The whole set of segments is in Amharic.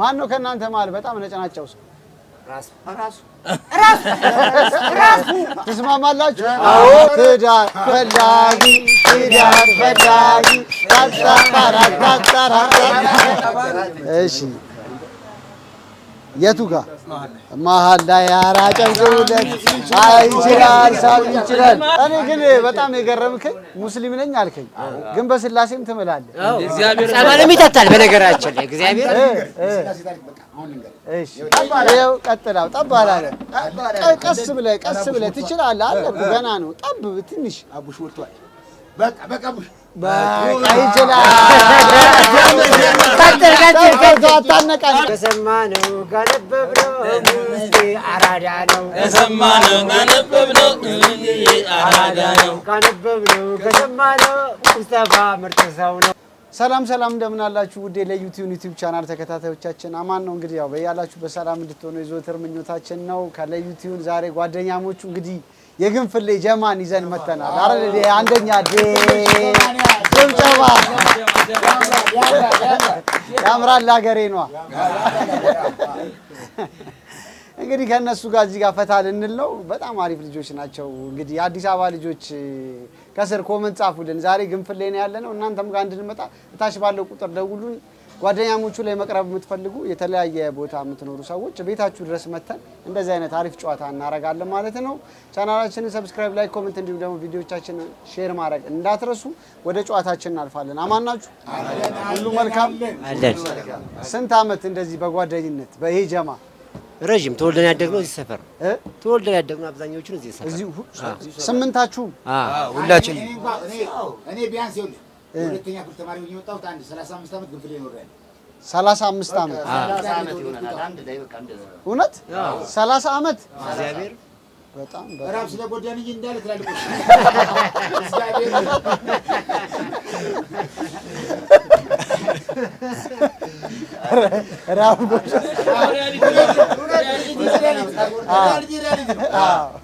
ማን ነው ከእናንተ መሀል በጣም ነጭናጫው ሰው? ራሱ ትስማማላችሁ? አዎ። ትዳር ፈላጊ እሺ የቱ ጋር መሀል ላይ አራጨንቁለት አይችላል ሳብ ይችላል። እኔ ግን በጣም የገረምከኝ ሙስሊም ነኝ አልከኝ፣ ግን በስላሴም ትምላለህ። ጸበልም ይጠጣል በነገራችን ላይ እግዚአብሔር። እሺ ይኸው ቀጥላው ጠብ አላለም። ቀስ ብለህ ትችላለህ አለ እኮ ገና ነው። ጠብ ትንሽ አቡሽ ወጥቷል። በቃ ይችላል። አታነቃን። ከሰማነው ካነበብነው ውስጤ አራዳ ነው። ከሰማነው ካነበብነው አራዳ ነው። ካነበብነው ከሰማነው ሙስጠፋ ምርጥ ሰው ነው። ሰላም እንደምን አላችሁ? ውዴ ለዩቲዩብ ቻናል ተከታታዮቻችን አማን ነው። እንግዲህ ያው በያላችሁ በሰላም እንድትሆኑ የዘወትር ምኞታችን ነው። ከለዩቲዩብ ዛሬ ጓደኛሞቹ እንግዲህ የግንፍሌ ጀማን ይዘን መተናል። አረ አንደኛ ጭብጨባ ያምራል ሀገሬ ነው። እንግዲህ ከነሱ ጋር እዚህ ጋር ፈታ ልንል ነው። በጣም አሪፍ ልጆች ናቸው። እንግዲህ የአዲስ አበባ ልጆች ከስር ኮመንት ጻፉልን። ዛሬ ግንፍሌ ነው ያለነው። እናንተም ጋር እንድንመጣ እታች ባለው ቁጥር ደውሉን። ጓደኛሞቹ ላይ መቅረብ የምትፈልጉ የተለያየ ቦታ የምትኖሩ ሰዎች ቤታችሁ ድረስ መተን እንደዚህ አይነት አሪፍ ጨዋታ እናረጋለን ማለት ነው። ቻናላችንን ሰብስክራይብ፣ ላይክ፣ ኮሜንት እንዲሁም ደግሞ ቪዲዮዎቻችንን ሼር ማድረግ እንዳትረሱ። ወደ ጨዋታችን እናልፋለን። አማን ናችሁ? ሁሉ መልካም አለን። ስንት አመት እንደዚህ በጓደኝነት በይሄ ጀማ? ረጅም ተወልደን ያደግነው እዚህ ሰፈር ነው። ተወልደን ያደግነው አብዛኞቹን እዚህ ሰፈር። እዚህ ስምንታችሁ? ሁላችን እኔ ቢያንስ ይኸውልህ ሁለተኛ ክፍል ተማሪ ሆኜ የወጣሁት 35 አመት ግንፍሌ ኖሬያለሁ። 35 አመት? እውነት 30 አመት? እግዚአብሔር በጣም ራብ ስለጎዳን እንጂ እንዳለ ትላልቆች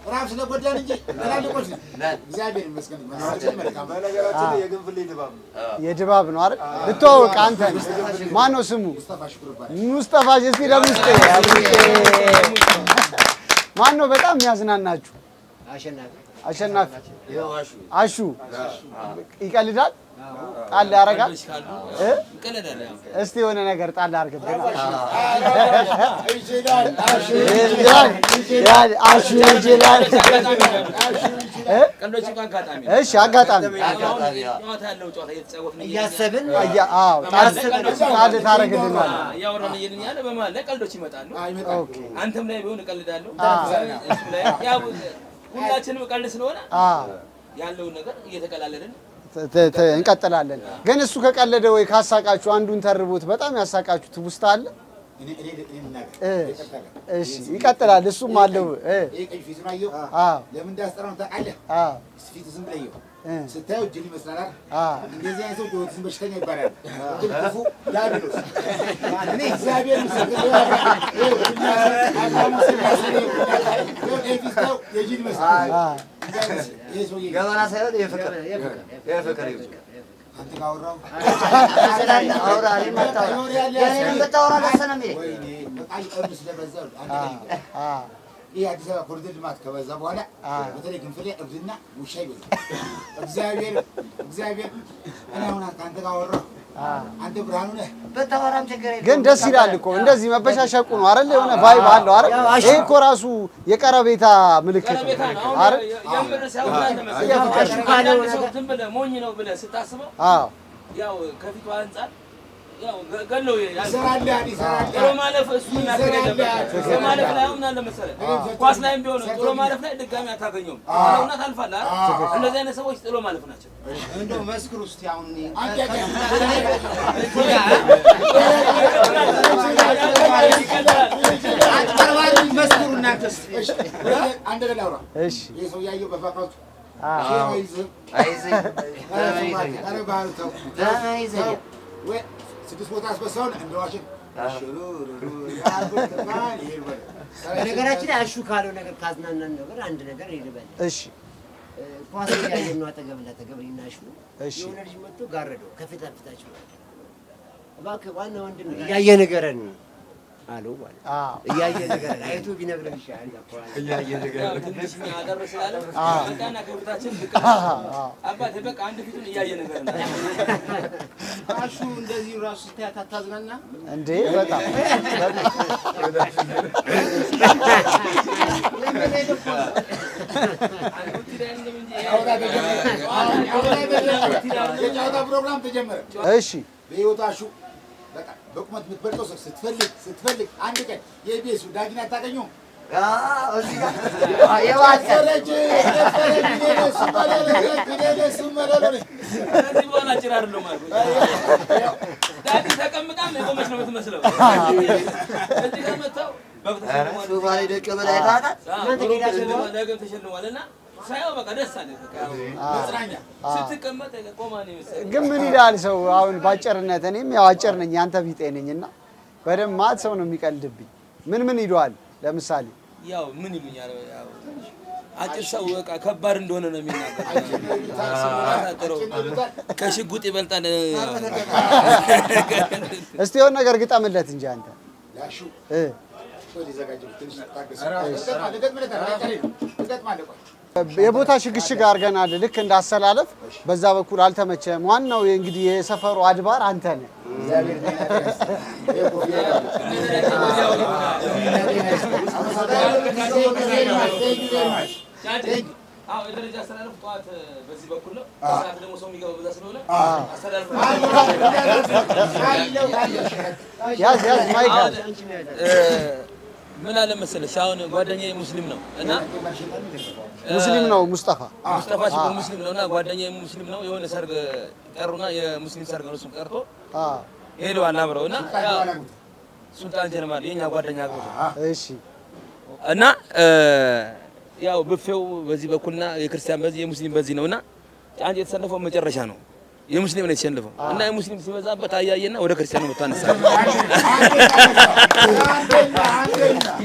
ራብ ስለጎዳን እንጂ ትላልቆች እግዚአብሔር ይመስገን። የድባብ ነው አይደል? ልተዋወቅ። አንተ ማን ነው ስሙ? ሙስጠፋ። እስኪ ለሙስጤ ማን ነው በጣም የሚያዝናናችሁ? አሸናፊ አሹ ይቀልዳል፣ ጣል ያደርጋል። እስቲ የሆነ ነገር ጣል አድርግብን። አሹ ይችላል። እሺ አጋጣሚ እያሰብን ጣል ታደርግልናል። አንተም ላይ ቢሆን እቀልዳለሁ፣ ሁላችንም ቀልድ ስለሆነ ያለውን ነገር እየተቀላለልን እንቀጥላለን። ግን እሱ ከቀለደ ወይ ካሳቃችሁ አንዱን ተርቦት በጣም ያሳቃችሁ ትውስታ አለ? እሺ ይቀጥላል። እሱም አለው። ለምን እንዳስጠራው ታውቃለህ? ፊቱ ዝም ብለህ ስታየው ጅል ይመስላል አይደል? እንደዚህ አይነት ሰው ጆሮትን በሽተኛ ይባላል። ክፉ ዲያብሎስ እኔ እግዚአብሔር ምስክር የጅል ይመስላል። ገበና ሳይሆን የፍቅር አንተ ጋር አወራሁ አውራ የምታወራ ደስ ነው የሚለኝ። ወይኔ በቃል ቀርብ ስለበዛው ይህ አዲስ አበባ ኮሪደር ልማት ከበዛ በኋላ በተለይ ግንፍሌ እብድና ውሻ ይበዛል። እግዚአብሔር እኔ አሁን ከአንተ ጋር አወራሁ። አንተ ብርሃኑ ነህ። በተወራም ችግር የለም። ግን ደስ ይላል እኮ እንደዚህ መበሻሸቁ ነው አይደል? የሆነ ቫይብ አለው አይደል? ይሄ እኮ ራሱ የቀረቤታ ምልክት ነው አይደል? ሞኝ ነው ብለህ ስታስበው ያው ከፊቱ አንጻር ያው ገለው ይሰራል። ጥሎ ማለፍ እሱ እናከለለ ጥሎ ማለፍ ላይ አሁን አለ መሰለህ ኳስ ላይም ቢሆን ጥሎ ማለፍ ላይ ድጋሚ አታገኘውም። አሁን ታልፋለህ አይደል? እንደዚህ አይነት ሰዎች ጥሎ ማለፍ ናቸው። እንደው መስክሩ እስቲ አሁን እሺ ይሄ ሰው ያየው በፋፋቱ ስድስት ቦታ አስበሳውን እንደዋሽን በነገራችን ላይ አሹ ካለው ነገር ካዝናናን ነገር አንድ ነገር ይልበል። እሺ ኳስ ያየን ነው አጠገብ ለአጠገብ ይናሹ። እሺ የሆነ ልጅ መጥቶ ጋረደው ከፊት ለፊታቸው እባክህ ዋና ወንድም ያየ ነገረን አለው ማለት እያየ ነገር አይቶ ቢነግረን ይሻላል። እያየ ነገር ትንሽ አደረ ስላለ በቃና ከብታችን አባቴ በቃ አንድ ፊቱን እያየ ነገር ነው። አሹ እንደዚህ ራሱ ስታያት አታዝናና እንዴ? በጣም የጨዋታ ፕሮግራም ተጀመረ። እሺ በህይወት አሹ በቃ በቁመት የምትበልጠው ሰው ስትፈልግ አንድ ቀን የኢቢኤሱ ዳጊን አታገኘውም? እዚህ ጋር የባሰረች ከዚህ በኋላ ጭራ አይደለም ማለት ነው። ዳጊ ተቀምጣም የቆመች ነው የምትመስለው። እዚህ ጋር መጣው ሱፋ ላይ ደቅ በላይ ታጣት ተሸልሟልና ሳይው በቃ ደስ አለ። መጽናኛ ስትቀመጥ ቆማ ነው የሚመስለው። ግን ምን ይላል ሰው አሁን ባጭርነት፣ እኔም ያው አጭር ነኝ አንተ ቢጤ ነኝና በደም ማት ሰው ነው የሚቀልድብኝ። ምን ይሏል? ለምሳሌ ያው ምን ይሉኛል? ያው አጭር ሰው በቃ ከባድ እንደሆነ ነው የሚናገር። ከሽጉጥ ይበልጣል። እስቲ የሆነ ነገር ግጠምለት እንጂ አንተ ያሹ የቦታ ሽግሽግ አድርገናል። ልክ እንዳሰላለፍ በዛ በኩል አልተመቸም። ዋናው እንግዲህ የሰፈሩ አድባር አንተ ነህ። የደረጃ አስተላለፍ ጠዋት በዚህ በኩል ነው። ሰዓት ደግሞ ሰው የሚገባው በዛ ስለሆነ አስተላለፍ ያዝ ማይክ ምን አለ መሰለሽ፣ አሁን ጓደኛዬ ሙስሊም ነው እና ሙስሊም ነው ሙስጠፋ ሲባል ሙስሊም ነው እና ጓደኛዬ ሙስሊም ነው። የሆነ ሰርግ ጠሩና የሙስሊም ሰርግ ነው። እሱም ቀርቶ ሄደዋል አብረው እና ሱልጣን ጀነማል የኛ ጓደኛ አግብቶ እሺ እና ያው ብፌው በዚህ በኩልና የክርስቲያን በዚህ የሙስሊም በዚህ ነውና አንተ የተሰለፈው መጨረሻ ነው። የሙስሊም ነው የተሸነፈው እና የሙስሊም ሲበዛበት አያየና ወደ ክርስቲያኑ መጣነሳ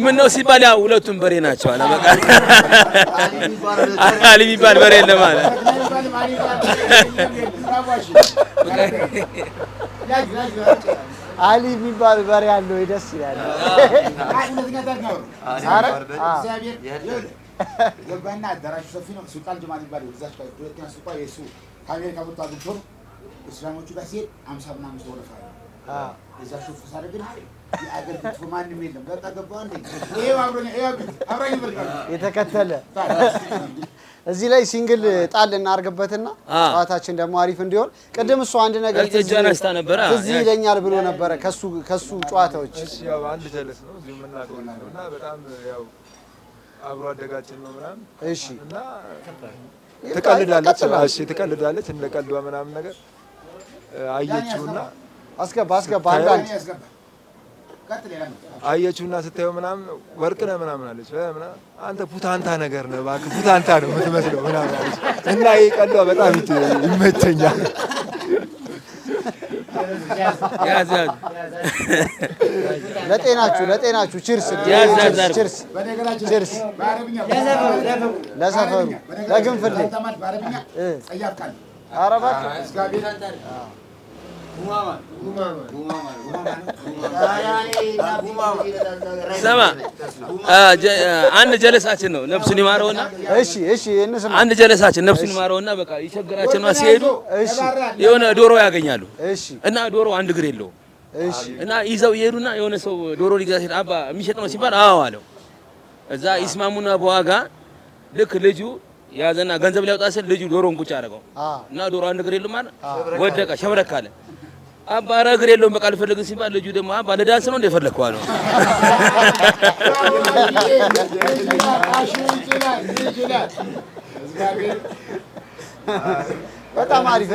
ምን ነው ሲባል ያው ሁለቱም በሬ ናቸው አለ። በቃ አሊ የሚባል በሬ የለም አለ። አሊ የሚባል በሬ ያለው ደስ ይላል። ገባና አዳራሹ ሰፊ ነው። ሱልጣን ጀማል ይባላል። እዛች ጋር ሁለተኛ ሱቋ የሱ ከአሜሪካ መጥቶ አግኝቶ እስላሞቹ ጋር ሲሄድ 50 ምናምን ሰው ወረፋ እዛ ሹፍ ሳደርግን የአገር ክትፎ ማንም የለም። በቃ ገባሁ እንዴ ይሄው አብሮኝ ይበልጣል የተከተለ እዚህ ላይ ሲንግል ጣል እናርግበትና ጨዋታችን ደግሞ አሪፍ እንዲሆን ቅድም እሱ አንድ ነገር ትዝ ይለኛል ብሎ ነበረ ከሱ ጨዋታዎች ያው አንድ ጀለስ ነው እዚሁ የምናውቀው እና በጣም ያው አብሮ አደጋችን ነው ምናምን። እሺ እና ትቀልዳለች እንደ ቀልዷ ምናምን ነገር አየችውና አስገባ አንዳንድ አየችውና ስታየው ምናምን ወርቅ ነህ ምናምን አለች። አንተ ፑታንታ ነገር ነህ እባክህ ፑታንታ ነው የምትመስለው ምናምን አለች። እና ይሄ ቀልዷ በጣም ይመቸኛል። ለጤናችሁ ቺርስ ለሰፈሩ ለግንፍሌ ኧረ እባክህ ሰማ አንድ ጀለሳችን ነው ነፍሱን ይማረውና እሺ አንድ ጀለሳችን ነፍሱን ይማረውና በቃ ይቸግራቸውና ሲሄዱ የሆነ ዶሮ ያገኛሉ እና ዶሮ አንድ እግር የለውም እና ይዘው ይሄዱና የሆነ ሰው ዶሮ ሊገዛ ሲል አባ የሚሸጥ ነው ሲባል አዎ አለው። እዛ ይስማሙና በዋጋ ልክ ልጁ ያዘና ገንዘብ ሊያወጣ ሲል ልጁ ዶሮን ቁጭ አደረገው እና ዶሮ አንድ እግር የለውም ማለት ወደቀ ሸብረክ አለ። አባ ኧረ እግር የለውም በቃ አልፈልግም ሲባል ልጁ ደግሞ አባ ለዳንስ ነው እንደፈለከው አለው። በጣም አሪፍ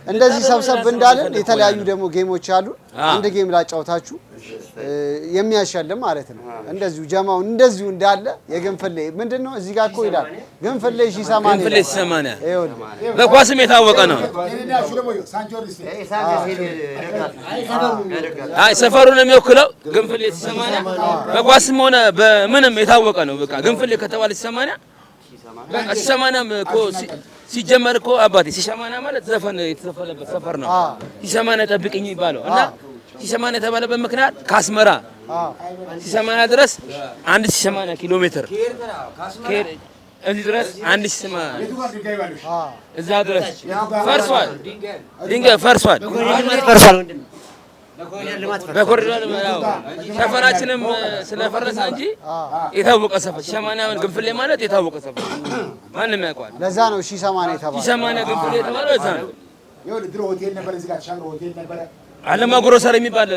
እንደዚህ ሰብሰብ እንዳለን የተለያዩ ደግሞ ጌሞች አሉ። አንድ ጌም ላጫውታችሁ የሚያሸልም ማለት ነው። እንደዚሁ ጀማው እንደዚሁ እንዳለ የግንፍሌ ምንድነው እዚህ ጋር እኮ ይላል ግንፍሌ 80 በኳስም የታወቀ ነው። አይ ሰፈሩን የሚወክለው ግንፍሌ 80 በኳስም ሆነ በምንም የታወቀ ነው። በቃ ግንፍሌ ከተባለ 80 በቃ 80 እኮ ሲጀመር እኮ አባቴ 80 ማለት ዘፈን የተዘፈነበት ሰፈር ነው። 80 ጠብቅኝ ይባለው እና ሺ80 የተባለበት ምክንያት ከአስመራ ሺ80 ድረስ 1080 ኪሎ ሜትር እዚህ ድረስ 1080 እዛ ድረስ ፈርሷል። ድንጋይ ፈርሷል። በኮሪደር ሰፈራችንም ስለፈረሰ እንጂ የታወቀ ሰፈር ሺ80 ግንፍሌ ማለት የታወቀ ሰፈር ማንም ያውቀዋል። ለዛ ነው ሺ80 የተባለው። ሺ80 ግንፍሌ የተባለው ለዛ ነው። ይኸውልህ ድሮ ሆቴል ነበር እዚህ ጋር ተሻግሮ ሆቴል ነበር። አለማ ግሮሰሪ የሚባል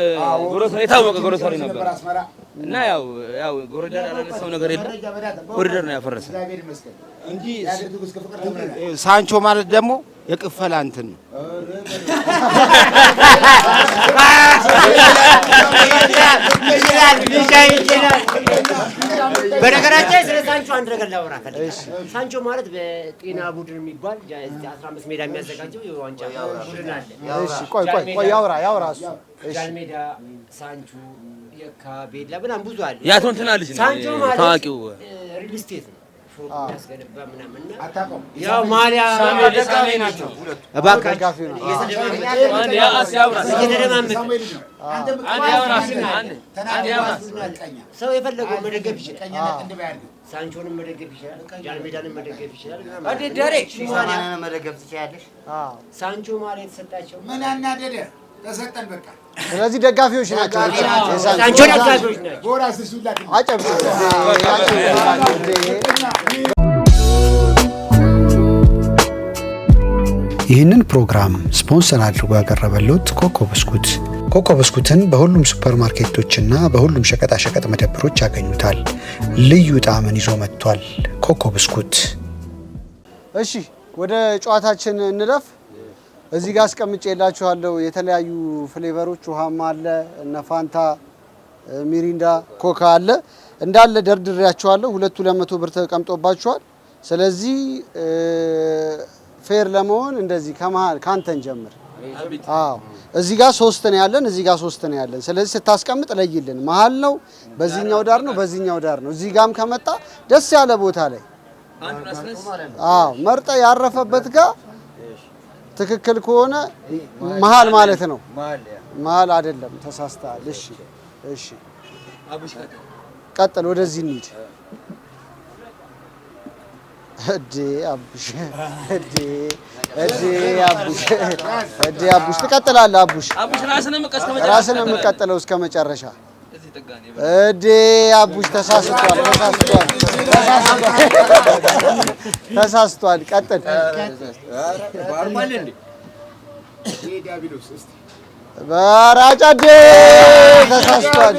ግሮሰሪ የታወቀ ግሮሰሪ ነበር እና ያው ኮሪደር ያላነሳው ነገር የለም። ኮሪደር ነው ያፈረሰ እንጂ ሳንቾ ማለት ደግሞ የቅፈላ እንትን ነው። በነገራችን ስለ ሳንቾ አንድ ነገር ላወራ ፈልጋለሁ። ሳንቾ ማለት በጤና ቡድን የሚባል 15 ሜዳ የሚያዘጋጀው የዋንጫ ቡድን አለ። እሺ ቆይ ያውራ እሱ። ጃልሜዳ፣ ሳንቾ፣ የካ፣ ቤላ ምናምን ብዙ አለ። ያቶ እንትና ልጅ ነው ታዋቂው ሪል ስቴት ነው። ፎቅ ያስገነባ ምናምን እና አታውቀውም። ያው ማሊያ ደጋፊ ናቸው። እባካችሁ ሰው የፈለገው መደገፍ ይችላል። ሳንቾንም መደገፍ ይችላል። ጃልሜዳንም መደገፍ ይችላል። መደገፍ ትችላለሽ። ሳንቾ ማሊያ የተሰጣቸው ምን አናደደ? ተሰጠን በቃ። ስለዚህ ደጋፊዎች ናቸው። ሳንቾ ደጋፊዎች ናቸው። ቦራስ ሱላክ አጨብጭ። ይህንን ፕሮግራም ስፖንሰር አድርጎ ያቀረበልዎት ኮኮ ብስኩት። ኮኮ ብስኩትን በሁሉም ሱፐርማርኬቶችና በሁሉም ሸቀጣሸቀጥ መደብሮች ያገኙታል። ልዩ ጣዕምን ይዞ መጥቷል። ኮኮ ብስኩት። እሺ ወደ ጨዋታችን እንለፍ። እዚህ ጋር አስቀምጬላችኋለሁ የተለያዩ ፍሌቨሮች። ውሃም አለ፣ እነ ፋንታ፣ ሚሪንዳ፣ ኮካ አለ እንዳለ ደርድሬያችኋለሁ። 200 ብር ተቀምጦባችኋል። ስለዚህ ፌር ለመሆን እንደዚህ ከመሃል ካንተን ጀምር። አዎ እዚህ ጋር 3 ነው ያለን፣ እዚህ ጋር 3 ነው ያለን። ስለዚህ ስታስቀምጥ ለይልን። መሃል ነው፣ በዚህኛው ዳር ነው፣ በዚህኛው ዳር ነው። እዚህ ጋርም ከመጣ ደስ ያለ ቦታ ላይ አዎ መርጠ ያረፈበት ጋር ትክክል ከሆነ መሃል ማለት ነው። መሃል አይደለም፣ ተሳስተሃል። እሺ ቀጥል፣ ወደዚህ እንሂድ። አቡሽ ትቀጥላለህ። አቡሽ ራስን የምቀጥለው እስከ መጨረሻ። አቡሽ ተሳስቷል። ቀጥል። በራጫዴ ተሳስቷል።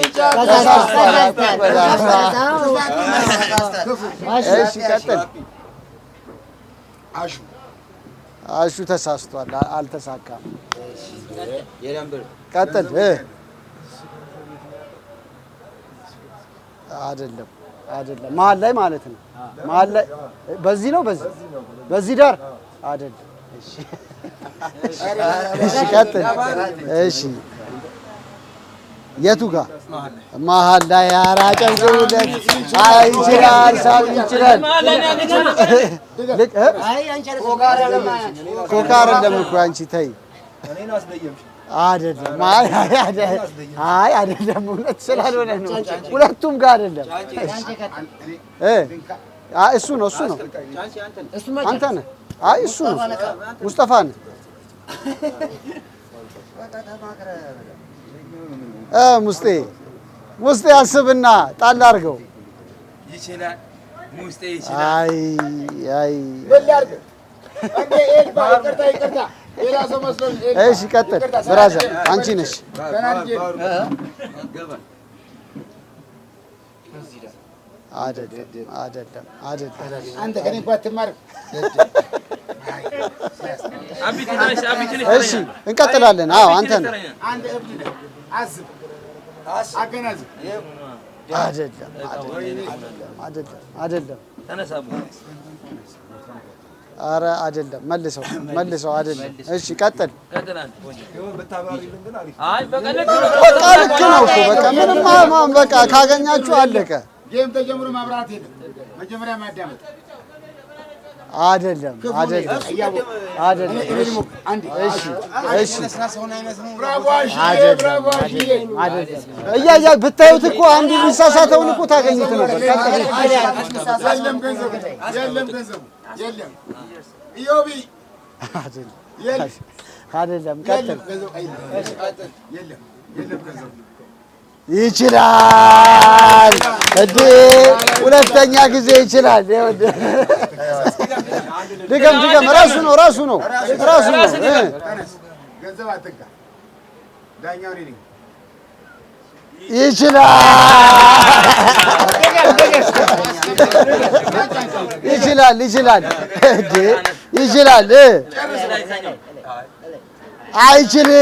እሺ ቀጥል። አሹ ተሳስቷል፣ አልተሳካም። ቀጥል። አይደለም መሀል ላይ ማለት ነው። መሀል ላይ በዚህ ነው፣ በዚህ ዳር አይደለም። እሺ ቀጥል። እሺ የቱ ጋር? መሀል ላይ አራጨንቁለት። ይችላል፣ ሳብ ይችላል። ኮካ አይደለም እኮ አንቺ ተይ። አይደለም አይደለም፣ እውነት ስላልሆነ ነው። ሁለቱም ጋር አይደለም። እሱ ነው አንተ ነህ። አይ እሱ ነው ሙስጠፋ ነህ። ሙስጤ አስብና ጣል አድርገው። ይችላል ሙስጤ አይ እሺ ቀጥል። ብራዘር አንቺ ነሽ። አይደለም አንተ ከኔ እንኳን አትማርም። እሺ እንቀጥላለን። አዎ አንተ ነህ። አንድ እብድ ነህ። አስብ፣ አገናዝብ። አይደለም። ኧረ አይደለም። መልሰው። አይደለም። እሺ ቀጥል። ልክ ነው እኮ በቃ ምንም በቃ ካገኛችሁ አለቀ። ጌም ተጀምሮ ማብራት የለም። መጀመሪያ ማዳመጥ። አይደለም አይደለም አይደለም። እሺ ብታዩት እኮ አንዱ የሚሳሳተውን እኮ ታገኙት ነበር። አይደለም ቀጥል። ይችላል እንዴ! ሁለተኛ ጊዜ ይችላል። ድገም ድገም። ራሱ ነው ይችላል እንዴ! ይችላል። አይችልም።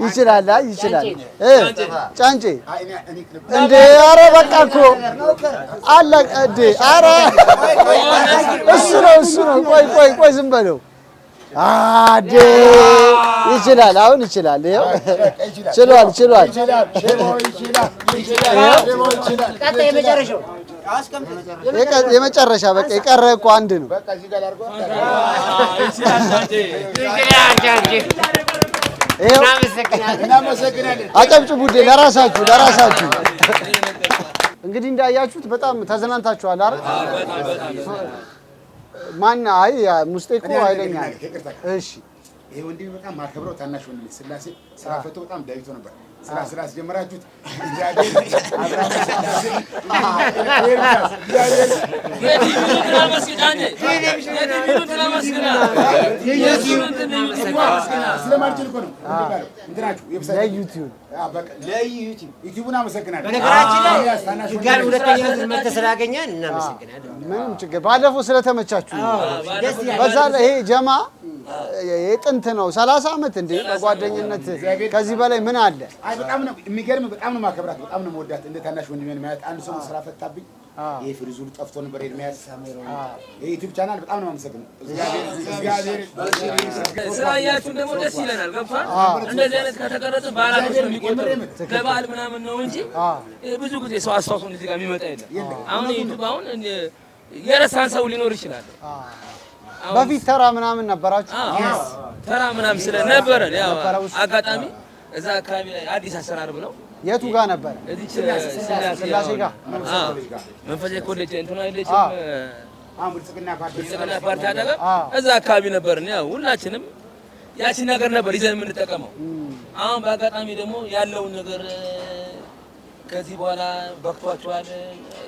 ይችላል ጫንጬ እንዴ! ኧረ በቃ እኮ አለቀ እንዴ! ኧረ እሱ ነው። ቆይ ዝም በለው። አዴ ይችላል። አሁን ይችላል። ይኸው ችሏል። የመጨረሻ በቃ የቀረ እኮ አንድ ነው። አጨብጭቡ ለራሳችሁ። እንግዲህ እንዳያችሁት በጣም ተዝናንታችኋል አይደል? ማን አይ ሙስጤ እኮ ኃይለኛ። እሺ ይሄ ወንድሜ በጣም ማከብረው ታናሽ ወንድሜ ስላሴ ስራ ፈቶ በጣም ዳይቶ ነበር። ስራ አስጀመራችሁት ስለማርጅል እኮ ነው እንትናችሁ ዩቲዩብን አመሰግናለሁ። በነገራችን ላይ ጋር ሁለተኛ ዝመት ስላገኘን እናመሰግናለን። ምንም ችግር ባለፈው ስለተመቻችሁ በዛ ላይ ይሄ ጀማ የጥንት ነው። 30 ዓመት እንደ በጓደኝነት ከዚህ በላይ ምን አለ? አይ በጣም ነው የሚገርም። በጣም ነው ማከብራት፣ በጣም ነው መወዳት። እንደ ታናሽ ወንድሜ ነው ማለት አንድ ሰው ስራ ፈታብኝ። ይሄ ፍሪዙል ጠፍቶ ነበር ኤርሚያስ የዩቲዩብ ቻናል በጣም ነው የማመሰግነው። እግዚአብሔር ስራያችሁን ደግሞ ደስ ይለናል። ገብቷል። እንደዚህ አይነት ከተቀረጸ በዓላት ነው የሚቆጠረው። ለበዓል ምናምን ነው እንጂ ብዙ ጊዜ ሰው አስታውሶ እዚህ ጋር የሚመጣ የለም። አሁን ዩቲዩብ አሁን የረሳን ሰው ሊኖር ይችላል። በፊት ተራ ምናምን ነበራችሁ? ተራ ምናምን ስለነበረ ያው አጋጣሚ እዛ አካባቢ ላይ አዲስ አሰራር ብለው የቱ ጋር ነበር? እዚች ስላሴ ጋር መንፈሳዊ ኮሌጅ እንትና አይደለም ብልጽግና ፓርቲ አጠገብ እዛ አካባቢ ነበርን። ያው ሁላችንም ያቺን ነገር ነበር ይዘን የምንጠቀመው። አሁን በአጋጣሚ ደግሞ ያለውን ነገር ከዚህ በኋላ በቅቷቸዋል።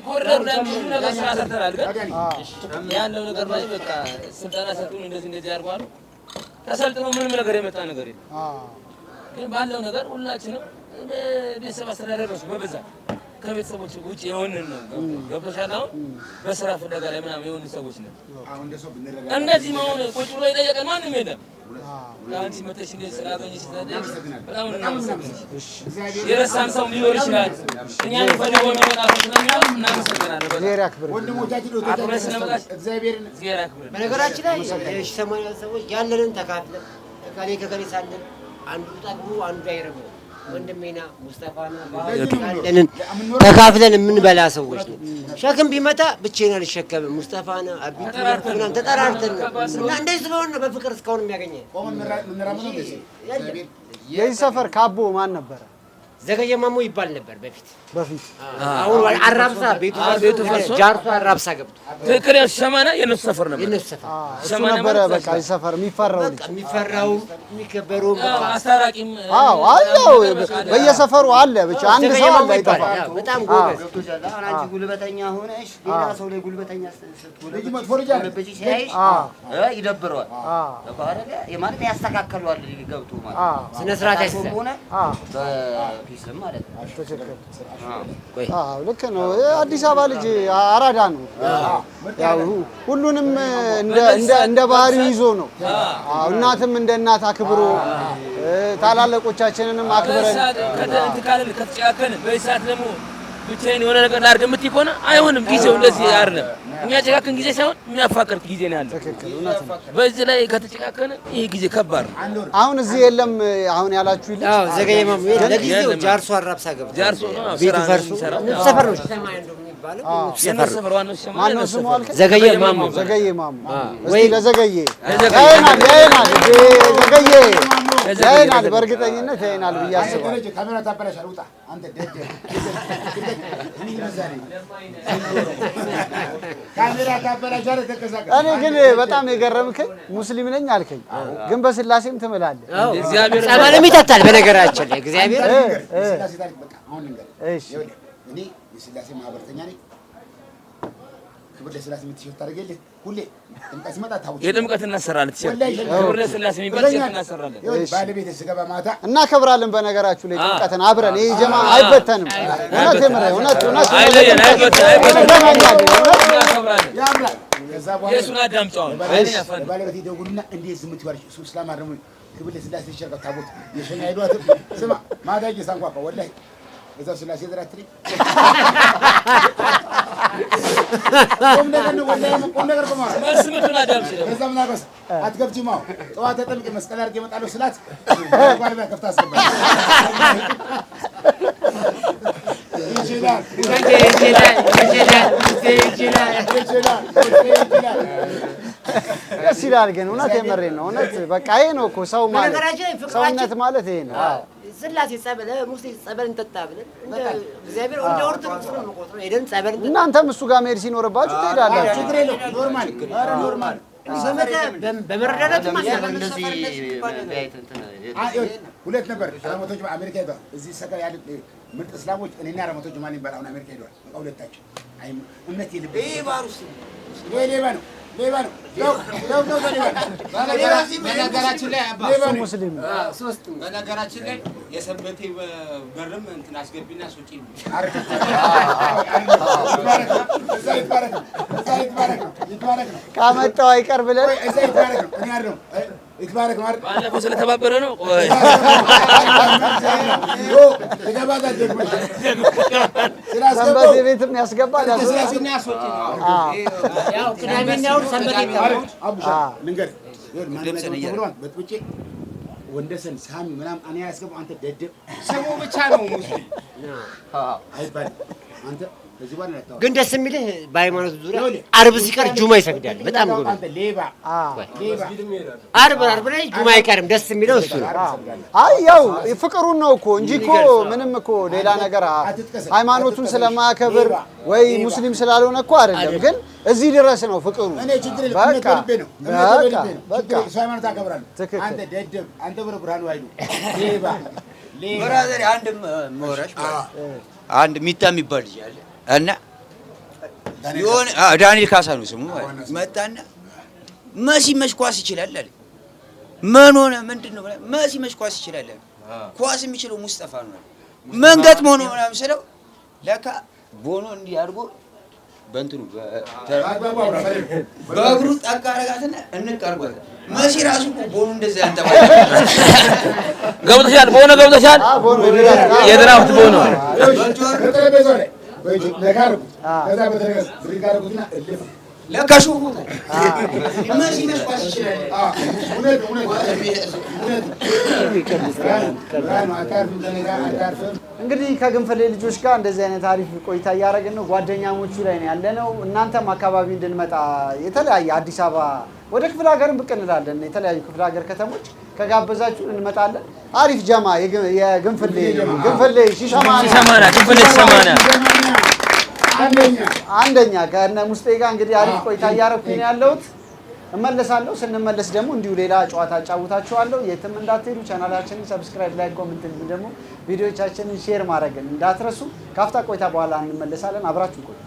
ኮሪደር ላይ ብዙ ነገር ስራ ሰርተናል። ግን ያለው ነገር ላይ በቃ ስልጠና ሰጡን፣ እንደዚህ አድርጓል። ተሰልጥኖ ምንም ነገር የመጣ ነገር የለም። ግን ባለው ነገር ሁላችንም ቤተሰብ አስተዳደር ነው በብዛት ከቤተሰቦች ውጭ የሆንን ነው። ገብቶሻል? አሁን በስራ ፍለጋ ላይ ምናምን የሆኑ ሰዎች ነው። እንደዚህ መሆን ቁጭ ብሎ የጠየቀን ማንም የለም። አንቺ መተሽ እንደዚህ ስላገኘሽ ስለደስ በጣም እናመሰግናለን። የረሳን ሰው ሊኖር ይችላል። እኛን ፈልጎ የሚመጣ ሰው ስለሚኖር እናመሰግናለን። እግዚአብሔር ያክብር። በነገራችን ላይ ሰማንያ ሰዎች ያለንን ተካፍለን ከከሌ ሳለን አንዱ ጠግቦ አንዱ አይረበው ወንድሜና ሙስጠፋና ባለንን ተካፍለን የምንበላ ሰዎች ነን። ሸክም ቢመጣ ብቻዬን አልሸከምም። ሙስጠፋና አቢቱና ተጠራርተን እና እንደዚህ ስለሆነ በፍቅር እስካሁን የሚያገኘን የዚህ ሰፈር ካቦ ማን ነበረ? ዘገየ ማሞ ይባል ነበር በፊት። አሁን አራብሳ ቤቱ ፈርሶ ጃርሶ አራብሳ ገብቶ ትክክል። ሸማና የነሱ ሰፈር ነበር። ሸማና ነበረ። በቃ ሰፈር የሚፈራው የሚከበረው አስታራቂም አለው። በየሰፈሩ አለ። ብቻ አንድ ሰው አለ አይጠፋ። በጣም ጎበዝ። አንቺ ጉልበተኛ ሆነሽ ሌላ ሰው ላይ ጉልበተኛ ስትሆነሽ ይደብረዋል። ማለት ያስተካክለዋል። ገብቶ ማለት ስነ ስርዓት ያስይዛል። ፒስም ማለት ነው። ልክ ነው። አዲስ አበባ ልጅ አራዳ ነው። ያው ሁሉንም እንደ ባህሪው ይዞ ነው። እናትም እንደ እናት አክብሮ ታላላቆቻችንንም አክብረን ከተጨካከን በሰዓት ደግሞ ብቻዬን የሆነ ነገር ላድርግ የምትይ ከሆነ አይሆንም። ጊዜው እንደዚህ አይደለም። የሚያጨካክን ጊዜ ሳይሆን የሚያፋቅር ጊዜ ነው ያለው። በዚህ ላይ ከተጨካከነ ይሄ ጊዜ ከባድ ነው። አሁን እዚህ የለም። አሁን ያላችሁ ይል ዘገየ ማሞ ለጊዜው ጃርሶ አራብሳ ገብቶ ጃርሶ ቤቱ ፈርሶ ሰፈር ነው። የሚባለው የነሰፈር ዋናው ሲሰማ ማነው ስሙ አልከኝ? ዘገየ ማሞ ዘገየ ማሞ። እስቲ ለዘገየ ያይናል ዘገየ ያይናል፣ በእርግጠኝነት ያይናል ብዬ አስባለሁ። ካሜራ ታበላሻለህ። ውጣ አንተ ደደ ካሜራ ታበላሻለህ። ተከሳካ። እኔ ግን በጣም የገረምከኝ ሙስሊም ነኝ አልከኝ፣ ግን በስላሴም ትምላለህ። እግዚአብሔር ጸበልም ይጠጣል። በነገራችን ላይ እግዚአብሔር ስላሴ ታሪክ በቃ አሁን ልንገርህ። እሺ እኔ የስላሴ ማህበርተኛ ነኝ። ክብር ለስላሴ የምትሸት ታደርገልህ ሁሌ ጥምቀት ሲመጣ ታውጭ የጥምቀት እናሰራለን። ክብር ለስላሴ የሚባል ሸት እናሰራለን። ባለቤት ስገባ ማታ እናከብራለን። በነገራችሁ ላይ ጥምቀትን አብረን ይሄ ጀማ አይበተንም። እውነት የምር እውነት አይለየን፣ አይበተንም። ያምራል። ከዛ በኋላ የሱን አዳምጫው ባለቤት ይደውሉና እንዴት ዝም ትባልሽ? እሱ እስላም አይደለም። ክብር ለስላሴ ይሸርቀው ታቦት የሸኛ ሄዷት ስማ ማታ እየሳንኳኳ ወላሂ እዛ ስላሴ ዘራትሪ ቆም ነገር ነው ወላሂ ቆም ነገር ቆማ መስመቱን አዳምጭ ነው። ከዛ ምን አልበስ አትገብጂማ ጠዋት ተጠምቄ መስቀል አድርጌ እመጣለሁ ስላት ባለቤት ከፍታ አስገባኝ። ደስ ይላል። ግን እውነት የምሬን ነው። እውነት በቃ ይሄ ነው እኮ ሰው ማለት ሰውነት ማለት ይሄ ነው። ስላሴ ጸበል ሙስሊም ጸበል እንጠጣ ብለን እግዚአብሔር እንደ ኦርቶዶክስ ነው የምቆጥረው። ሄደን ጸበል እንጠጣ። እናንተም እሱ ጋር መሄድ ሲኖርባችሁ ትሄዳላችሁ። ችግር የለውም። ኖርማል ኧረ ኖርማል በመረዳዳት እንደዚህ ሁለት ነበር ረመቶች አሜሪካ ሄዷል። እዚህ ሰፈር ያለ ምርጥ እስላሞች እኔና ረመቶች ማን ይባል አሁን አሜሪካ ሄዷል። ሁለታችን አይ እምነት የለብን። ይሄ ባሩስ ሌባ ነው ሌባ ነው። በነገራችን ላይ አባ ሙስሊም ሶስት በነገራችን ላይ የሰንበቴ በርም እንትን አስገቢና ሱጪ ነው። ካመጣው አይቀር ብለን ባለፈው ስለተባበረ ነው። ቆይ ሰንበቴ ቤትም ያስገባል። ስለዚህና ሱጪ ነው። ያው ቅዳሜና እሑድ ሰንበቴ ወንደሰን ሳሚ ምናምን እኔ ያስገባው አንተ ደደብ ስሙ ብቻ ነው ሙስሊም አይባልም። አንተ ከዚህ በኋላ ነው ግን ደስ የሚልህ በሃይማኖት ዙሪያ አርብ ሲቀር ጁማ ይሰግዳል። በጣም ጎበዝ አንተ ሌባ ሌባ አርብ ላይ ጁማ አይቀርም። ደስ የሚለው እሱ ነው። አይ ያው ፍቅሩን ነው እኮ እንጂ እኮ ምንም እኮ ሌላ ነገር ሃይማኖቱን ስለማያከብር ወይ ሙስሊም ስላልሆነ እኮ አይደለም። ግን እዚህ ድረስ ነው ፍቅሩ። እኔ ችግር የለም። በቃ ሃይማኖት አከብራለሁ። አንተ ደደብ አንተ ብርሃኑ አይሉ ሌባ ሌባ ብራዘር አንድ ሞራሽ አንድ ሚጣ የሚባል ልጅ አለ እና የሆነ ዳንኤል ካሳ ነው ስሙ። መጣና መሲ መሽኳስ ይችላል አለ። ምን ሆነ ምንድነው? መሲ መሽኳስ ይችላል አለ። ኳስ የሚችለው ሙስጠፋ ነው። መንገጥ ሆኖ ምናምን ስለው ለካ ቦኖ እንዲህ አድርጎ በእንትኑ በእግሩ ጠጋ አረጋትና እንቀርጓት መሲ ራሱ ቦኑ እንደዛ ያንተባለ ገብተሻል። ቦኖ ገብተሻል። የድራፍት ቦኖ ለካሹ መሲ መሽኳስ ይችላል። እንግዲህ ከግንፍሌ ልጆች ጋር እንደዚህ አይነት አሪፍ ቆይታ እያደረግን ነው። ጓደኛሞቹ ላይ ነው ያለነው። እናንተም አካባቢ እንድንመጣ የተለያየ አዲስ አበባ ወደ ክፍለ ሀገርም ብቅ እንላለን። የተለያዩ ክፍለ ሀገር ከተሞች ከጋበዛችሁ እንመጣለን። አሪፍ ጀማ የግንፍሌ ሺሻማና ግንፍሌ ሺሻማና አንደኛ ከእነ ሙስጤ ጋር እንግዲህ አሪፍ ቆይታ እያደረኩኝ ነው ያለሁት። እመለሳለሁ። ስንመለስ ደግሞ እንዲሁ ሌላ ጨዋታ አጫውታችኋለሁ። የትም እንዳትሄዱ። ቻናላችንን ሰብስክራይብ፣ ላይክ፣ ኮሜንት እንዲሁ ደግሞ ቪዲዮዎቻችንን ሼር ማድረግን እንዳትረሱ። ካፍታ ቆይታ በኋላ እንመለሳለን። አብራችሁ ቆዩ።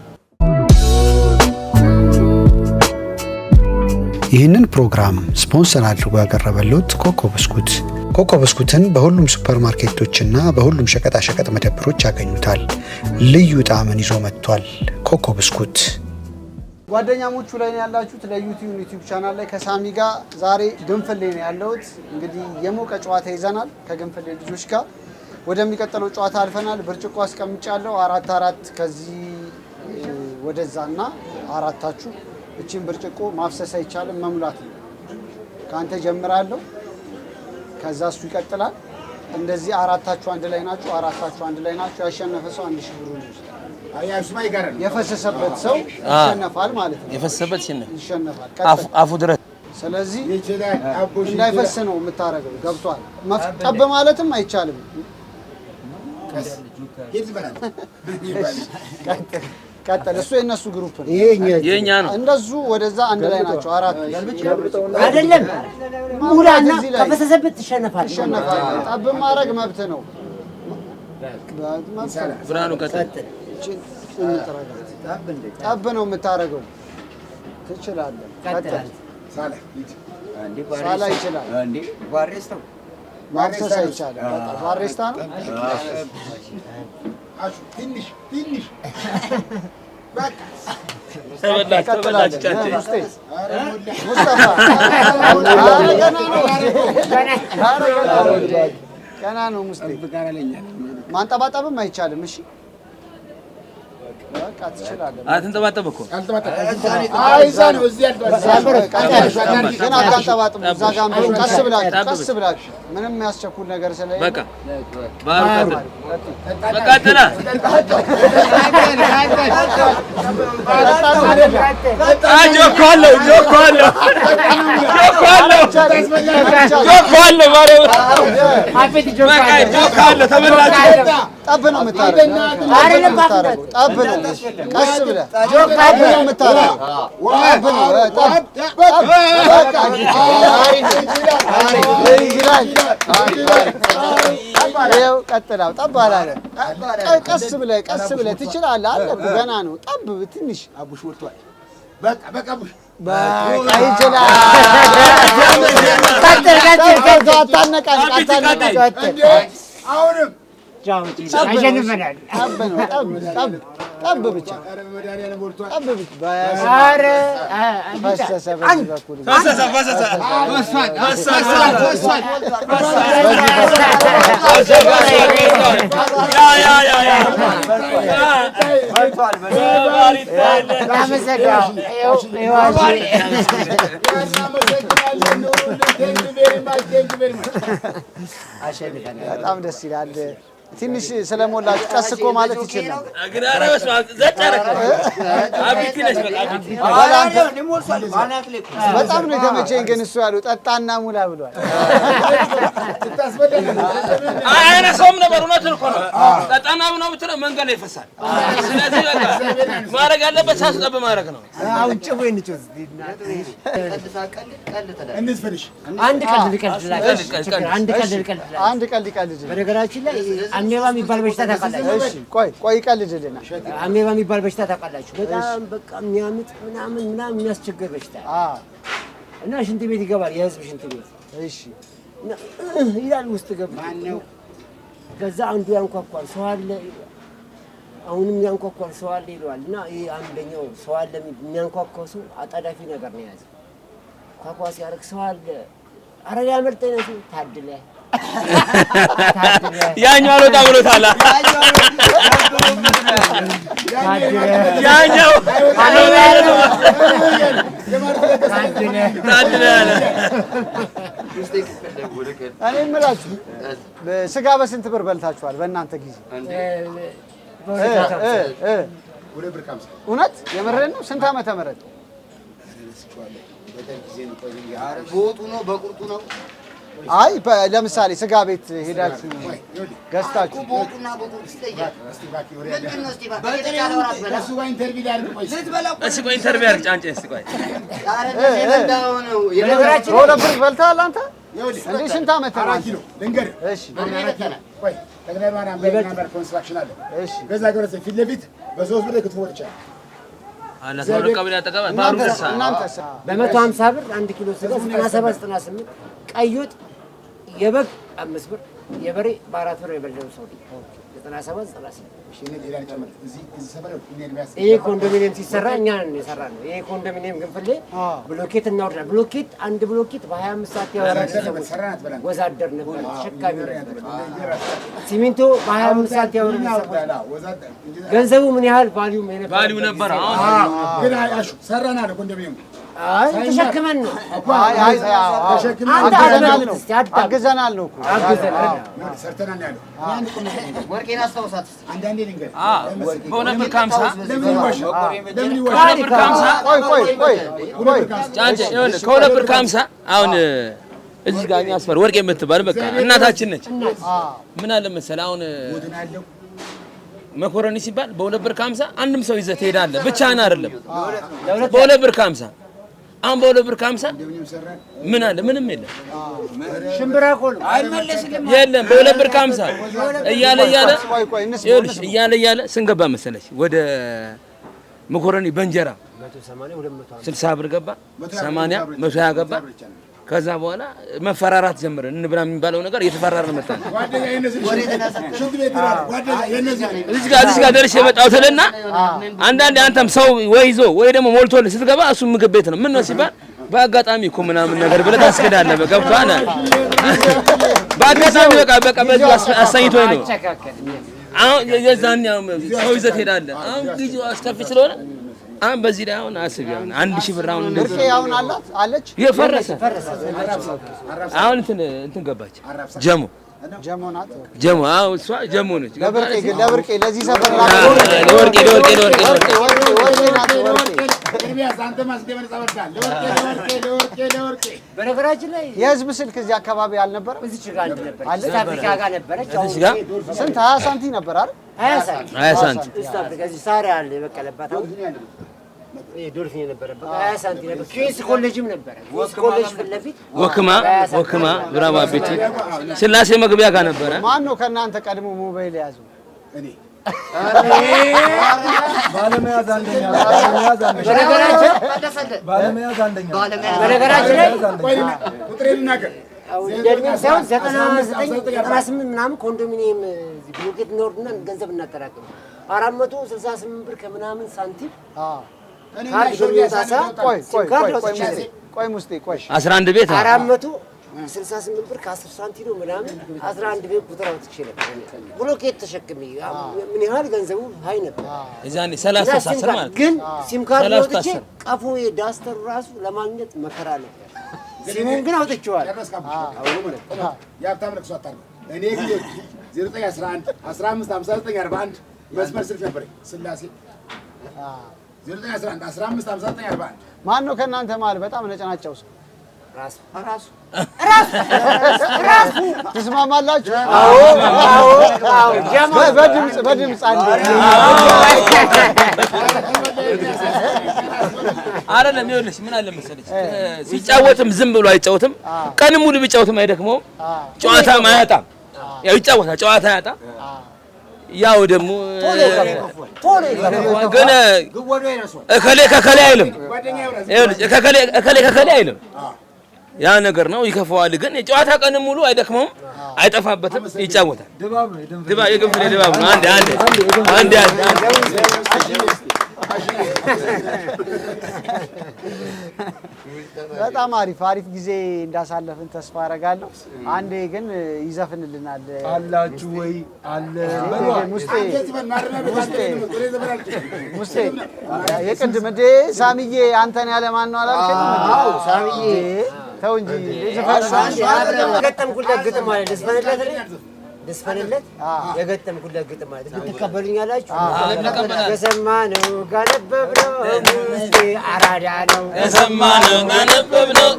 ይህንን ፕሮግራም ስፖንሰር አድርጎ ያቀረበልዎት ኮኮ ብስኩት። ኮኮ ብስኩትን በሁሉም ሱፐርማርኬቶችና በሁሉም ሸቀጣሸቀጥ መደብሮች ያገኙታል። ልዩ ጣዕምን ይዞ መጥቷል። ኮኮ ብስኩት። ጓደኛሞቹ ላይ ነው ያላችሁት። ለዩቲዩብ ቻናል ላይ ከሳሚ ጋር ዛሬ ግንፍሌ ነው ያለሁት። እንግዲህ የሞቀ ጨዋታ ይዘናል ከግንፍሌ ልጆች ጋር። ወደሚቀጥለው ጨዋታ አልፈናል። ብርጭቆ አስቀምጫለሁ 4 ከዚህ ወደዛና አራታችሁ። እቺን ብርጭቆ ማፍሰስ አይቻልም፣ መሙላት ነው። ካንተ ጀምራለሁ፣ ከዛ እሱ ይቀጥላል። እንደዚህ አራታችሁ አንድ ላይ ናችሁ፣ ያሸነፈ ሰው 1000 ብር ይወስዳል። የፈሰሰበት ሰው ይሸነፋል ማለት ነው። የፈሰሰበት ይሸነፋል አፉ ድረስ። ስለዚህ እንዳይፈስ ነው የምታረገው። ገብቷል። ጠብ ማለትም አይቻልም። ቀጥል። እሱ የነሱ ግሩፕ ነው፣ የኛ ነው። እንደሱ ወደዛ አንድ ላይ ናቸው። አራት አይደለም ሙላና ከፈሰሰበት ትሸነፋል። ጠብ ማድረግ መብት ነው። ብርሃኑ ቀጥል። ጠብ ነው የምታረገው። ትችላለህ። ቀጥል። ሳላ ይችላል። ማፍሰስ አይቻልም። ባሬስታ ነው። ገና ነው። ማንጠባጠብም አይቻልም። እሺ በቃ ትችላለህ። አትንጠባጠብ እኮ ግን አታንጠባጥቡ። እዛ ጋር ቀስ ብላችሁ ምንም የሚያስቸኩል ነገር ስለሌለ በቃ ባህሩ ቀጥላ ጠብ ነው የምታረገው። ጠብ ነው ቀስ ብለህ ጠብ ነው የምታረገው። ቀጥላው ጠብ አላለ። ቀስ ብለህ ትችላለህ። አለ እኮ ገና ነው። ጠብ ትንሽ አቡሽ ወጥቷል። በቃ ቡሽ ይችላል። አሁንም አሸንፈናል። ጠብ ብቻ ፈሰሰ። በዚህ በኩል በጣም ደስ ይላል። ትንሽ ስለሞላችሁ ቀስ እኮ ማለት ይችላል። በጣም ነው የተመቸኝ ግን እሱ ያሉ ጠጣና ሙላ ብሏል። አይነሳውም ነበር። እውነቱን እኮ ነው። ጠጣና ሙላ ብትለው መንገድ ላይ ይፈሳል። ስለዚህ በቃ ማድረግ ያለበት ሳስጠብ ማድረግ ነው። አሁን ጭቡ እንጭው አንድ ቀልድ ይቀልድ። በነገራችን ላይ አሜባ የሚባል በሽታ ታውቃላችሁ? እሺ ቆይ ይቀልድልና። አሜባ የሚባል በሽታ ታውቃላችሁ? በጣም በቃ የሚያምጥ ምናምን የሚያስቸግር በሽታ እና ሽንት ቤት ይገባል፣ የህዝብ ሽንት ቤት። እሺ ይላል ውስጥ ገብቶ ከዛ አንዱ ያንኳኳል፣ ሰው አለ። አሁንም ያንኳኳል፣ ሰው አለ ይለዋል። እና ይሄ አንደኛው ሰው አለ የሚያንኳኳው ሰው አጣዳፊ ነገር ነው የያዘው። ኳኳ ሲያደርግ ሰው አለ፣ ኧረ ሊያመልጠኝ ነው። ታድለ ያኛው አልወጣ ብሎታል። ያኛው እኔ የምላችሁ ስጋ በስንት ብር በልታችኋል በእናንተ ጊዜ? እውነት የምርህን ነው? ስንት ዓመተ ምህረት? በወጡ ነው በቁርጡ ነው? አይ ለምሳሌ ስጋ ቤት ሄዳችሁ ገዝታችሁ በወጡና በቁርጡ ይለያል። ኢንተርቪው አድርግ ጫንጨ እስኪ ቆይ በሁለት ብር በልተሃል አንተ? እንዴ ስንት ዓመት ነው? ልንገርህ። እሺ ቆይ ጠቅላይ ማርያም በሚያምር ኮንስትራክሽን አለ። እሺ ገዛ ገረሰ ፊት ለፊት በሶስት ብር ክትፎ ወጥቻለሁ። አላ ሰው ቀበሌ አጠቃባ ባሩ ደሳ በ150 ብር 1 ኪሎ ስጋ 97 98 ቀይ ወጥ የበግ 5 ብር የበሬ በ4 ብር የበለው ሰው 97 98 ይሄ ኮንዶሚኒየም ሲሰራ እኛ ነን የሰራነው። ይሄ ኮንዶሚኒየም ግንፍሌ ብሎኬት እናወርዳለን። ብሎኬት አንድ ብሎኬት በ25 ሰዓት ያወራል። ወዛደር ነበር፣ ተሸካሚ ነበር። ሲሚንቶ በ25 ሰዓት ያወራል። ገንዘቡ ምን ያህል ቫልዩ ነበር? አሁን ግን አያሹ ሰራና ኮንዶሚኒየም አይ ተሸክመን ነው። አግዘናል ነው እኮ ሰርተናል ያለው ወርቄን አስታውሳት። አንዳንዴ ልንገር በሆነ ብር ከሀምሳ ጫንጭ ይኸውልህ ከሁለት ብር ከሀምሳ አሁን እዚህ ጋር እኛ አስፈር ወርቄ የምትባል በቃ እናታችን ነች። ምን አለ መሰለህ አሁን መኮረኒ ሲባል በሁለት ብር ከሀምሳ አንድም ሰው ይዘህ ትሄዳለህ። ብቻህን አይደለም በሁለት ብር ከሀምሳ አሁን በሁለት ብር ከሀምሳ ምን አለ? ምንም የለም። ሽምብራ እኮ ነው የለም። በሁለት ብር ከሀምሳ እያለ ስንገባ መሰለሽ ወደ መኮረኒ በእንጀራ 60 ብር ገባ፣ 80 120 ገባ። ከዛ በኋላ መፈራራት ጀመረን። እንብላ የሚባለው ነገር እየተፈራረን መጣን። እዚህ ጋር ደርሼ የመጣሁት እልና አንዳንዴ አንተም ሰው ወይ ይዞ ወይ ደግሞ ሞልቶልህ ስትገባ እሱ ምግብ ቤት ነው። ምን ነው ሲባል በአጋጣሚ እኮ ምናምን ነገር ብለህ ታስገዳለህ። ገብቶሃል? በአጋጣሚ በቃ በዚህ አሳኝቶኝ ነው። አሁን የዛን ሰው ይዘህ ትሄዳለህ። አሁን ጊዜው አስከፊ ስለሆነ አሁን በዚህ ላይ አሁን አስቢ አሁን 1000 ብር አሁን ብርቄ አሁን አለች የፈረሰ አሁን እንትን ገባች ጀሞ ናት ጀሞ አዎ እሷ ጀሞ ነች። ለብርቄ ለዚህ ሰፈር ለወርቄ በነገራችን ላይ የህዝብ ስልክ እዚህ አካባቢ አልነበረም። እዚህ ጋር ነበር አለ አፍሪካ ጋር ነበረች። እዚህ ጋር ስንት 20 ሳንቲም ነበር አይደል? 20 ሳንቲም እዚህ ሳሪ አለ የበቀለባት አሁን ዶልፊን የነበረበት 20 ሳንቲም ነበር። ኬስ ኮሌጅም ነበረ። ኮሌጅ ፊት ለፊት ወክማ ብራባ ቤት ስላሴ መግቢያ ጋር ነበረ። ማን ነው ከእናንተ ቀድሞ ሞባይል የያዘው? እኔ ባለመያዝ አንደኛ በነገራችን ላይ ቁጥሬን እናገር እንደምን ሳይሆን 98 ምናምን ኮንዶሚኒየም ብሎኬት ኖርና ገንዘብ እናጠራቅም 468 ብር ከምናምን ሳንቲም ቆይ ሙስጤ ቆይ 11 ቤት 468 ብር ከ10 ሳንቲም ነው ምናምን 11 ቤት ቁጥር አውጥቼ ነበር ብሎኬት ተሸክሜ ምን ያህል ገንዘቡ ሃይ ነበር። እዛኔ 30 ሳሰር ማለት ግን ሲም ካርድ አውጥቼ ቀፎ የዳስተር ራሱ ለማግኘት መከራ ነበር። ሲሙን ግን አውጥቼዋለሁ። የሀብታም ለቅሶ አታርገው። እኔ ግን 0911 15 59 41 መስመር ስልክ ነበረኝ ስላሴ 0911 15 59 41 ማን ነው ከእናንተ መሀል በጣም ነጨናጫው ሰው? ራሱ ትስማማላችሁ? አዎ በድምፅ አንዴ አይደለም። ይኸውልሽ ምን አለ መሰለሽ ሲጫወትም ዝም ብሎ አይጫወትም። ቀንም ሙሉ ቢጫወትም አይደክመውም። ጨዋታም አያጣም። ያው ይጫወታል፣ ጨዋታ አያጣም። ያው ደግሞ ግን እከሌ ከከሌ አይልም። ይኸውልሽ እከሌ ከከሌ አይልም። ያ ነገር ነው። ይከፋዋል። ግን የጨዋታ ቀንም ሙሉ አይደክመውም፣ አይጠፋበትም፣ ይጫወታል። ድባብ የግንፍሌ ድባብ ነው። አንዴ በጣም አሪፍ ጊዜ እንዳሳለፍን ተስፋ አደርጋለሁ። አንዴ ግን ይዘፍንልናል አላችሁ ወይ? አለ ሙስጤ የቅድም እንደ ሳሚዬ አንተን ያለ ማን ነው አላልከኝ? አዎ ሳሚዬ ተው እንጂ ገጠምኩለት ግጥም አለ ደስፈንለት የገጠምኩለት ግጥም አለ ትቀበሉኛላችሁ? የሰማነው ካነበብነው ሙስጤ አራዳ ነው። የሰማነው ካነበብነው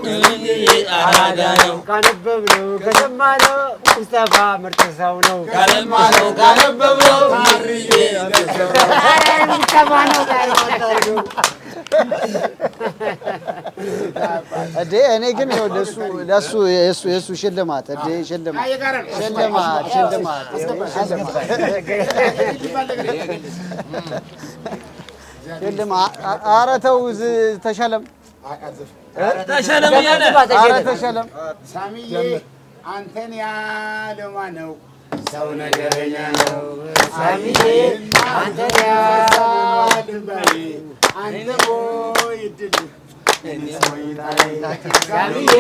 አራዳ ነው። ካነበብነው ከሰማነው ሙስጠፋ ምርጥ ሰው ነው። ካነበብነው እኔ ግን ለሱ የሱ ሽልማት ኧረ ተው ተሸለም እያለ ኧረ ተሸለም ሳሚዬ አንተን ያለው ማን ነው? ሰው ነገረኛ ነው። ሳሚዬ አንተን ያለው አንተ ቦይ ድል ሳሚዬ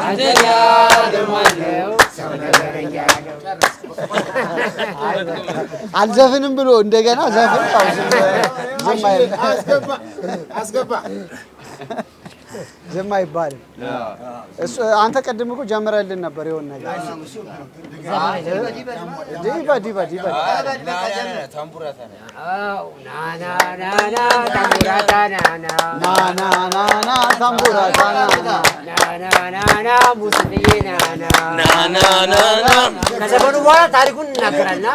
አንተን ያለው ማን ነው? ሰው ነገረኛ ነው። አልዘፍንም ብሎ እንደገና ዘፍን። አስገባ ዝም አይባልም። እሱ አንተ ቀድም እኮ ጀምረልን ነበር የሆነ ነገር ከዘመኑ በኋላ ታሪኩን እናገራልና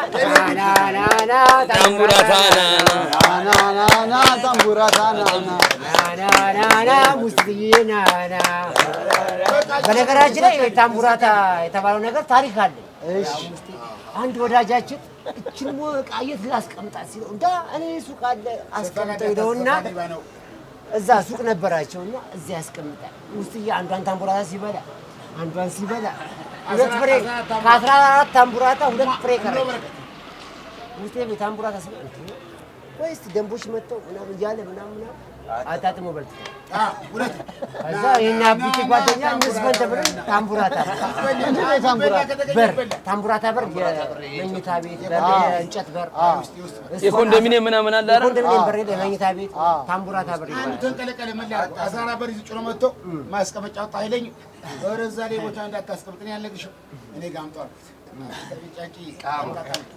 በነገራችን ላይ ታምቡራታ የተባለው ነገር ታሪክ አለ። አንድ ወዳጃችን እችን ሞቃ የት ላስቀምጣት ሲለው እንዳ እኔ ሱቅ አለ አስቀምጠው ሄደውና እዛ ሱቅ ነበራቸውና እዚያ ያስቀምጣል። ውስጥዬ አንዷን ታምቡራታ ሲበላ አንዷን ሲበላ 2 ፍሬ ከ14 ታምቡራታ 2 ፍሬ ቀረ። ውስጤ ታምቡራታ ሲበላ ወይስ ደንቦች መጥተው ምናምን እያለ ምናምን አጣጥሞ በልቶ ከዛ የእኛ አቢቲ ጓደኛ ምስበን ተብለን ታምቡራታ በር የመኝታ ቤት በር የእንጨት በር የኮንዶሚኒየም ምናምን አለ አይደል? ኮንዶሚኒየም በር የመኝታ ቤት ታምቡራታ በር ይባላል። ተንቀለቀለ መላ አዛራ በር ይዞ ጭኖ መጥቶ ማስቀመጫው ጣይለኝ ወረዛ ላይ ቦታ እንዳታስቀምጥ ነው ያለግሽ እኔ ጋር አምጣው ጫቂ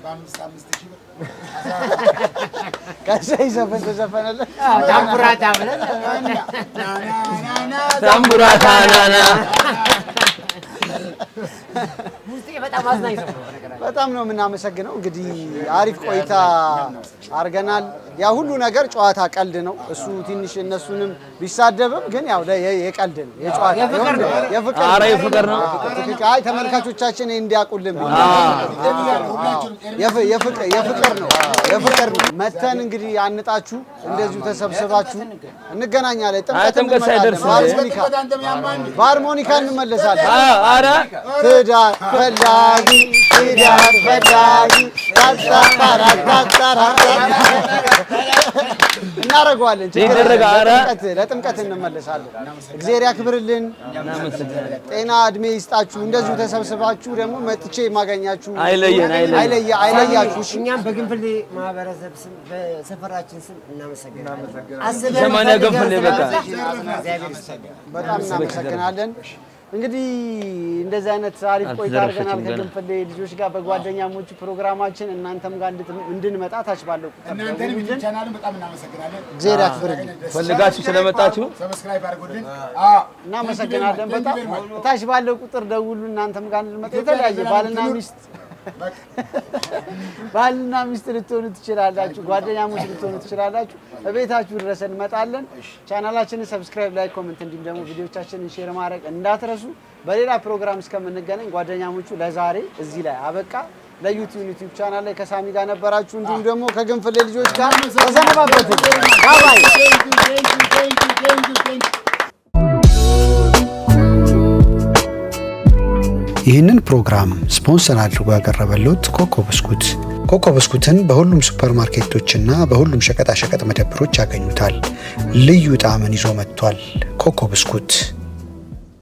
በ5 ሺህ ብር ከሰይ ዘፈነለ ታምቡራታ ብለን ታምቡራታ ናና በጣም አዝናኝ ሰው ነው። በጣም ነው የምናመሰግነው። እንግዲህ አሪፍ ቆይታ አድርገናል። ያ ሁሉ ነገር ጨዋታ ቀልድ ነው። እሱ ትንሽ እነሱንም ቢሳደብም ግን ያው የቀልድ ነው፣ የጨዋታ የፍቅር ነው። አይ ተመልካቾቻችን እንዲያውቁልን የፍቅር ነው። መተን እንግዲህ አንጣችሁ እንደዚሁ ተሰብስባችሁ እንገናኛለን። ጥምቀት ሳይደርስ በሃርሞኒካ እንመለሳለን። አረ ትዳር ፈላጊ እናደርገዋለን። ለጥምቀት እንመለሳለን። እግዚአብሔር ያክብርልን፣ ጤና እድሜ ይስጣችሁ። እንደዚሁ ተሰብስባችሁ ደግሞ መጥቼ የማገኛችሁ አይለያችሁ። እኛም በግንፍሌ ማህበረሰብ ስም በሰፈራችን ስም እናመሰግናለን። በጣም እናመሰግናለን። እንግዲህ እንደዚህ አይነት አሪፍ ቆይታ አድርገናል ከግንፍሌ ልጆች ጋር በጓደኛሞቹ ፕሮግራማችን። እናንተም ጋር እንድንመጣ ታች ባለው እናንተንም ቻናልን በጣም እናመሰግናለን። እግዚአብሔር ያክብርልን። ፈልጋችሁ ስለመጣችሁ ሰብስክራይብ አድርጉልን። እናመሰግናለን። በጣም ታች ባለው ቁጥር ደውሉ። እናንተም ጋር እንድንመጣ የተለያየ ባልና ሚስት ልትሆኑ ትችላላችሁ፣ ጓደኛሞች ልትሆኑ ትችላላችሁ። እቤታችሁ ድረስ እንመጣለን። ቻናላችንን ሰብስክራይብ፣ ላይክ፣ ኮሜንት እንዲሁም ደግሞ ቪዲዮቻችንን ሼር ማድረግ እንዳትረሱ። በሌላ ፕሮግራም እስከምንገናኝ ጓደኛሞቹ ለዛሬ እዚህ ላይ አበቃ። ለዩቲዩብ ቻናል ላይ ከሳሚ ጋር ነበራችሁ፣ እንዲሁም ደግሞ ከግንፍሌ ልጆች ጋር ተሰነባበቱ። ባይ ይህንን ፕሮግራም ስፖንሰር አድርጎ ያቀረበልዎት ኮኮ ብስኩት። ኮኮ ብስኩትን በሁሉም ሱፐርማርኬቶችና በሁሉም ሸቀጣሸቀጥ መደብሮች ያገኙታል። ልዩ ጣዕምን ይዞ መጥቷል። ኮኮ ብስኩት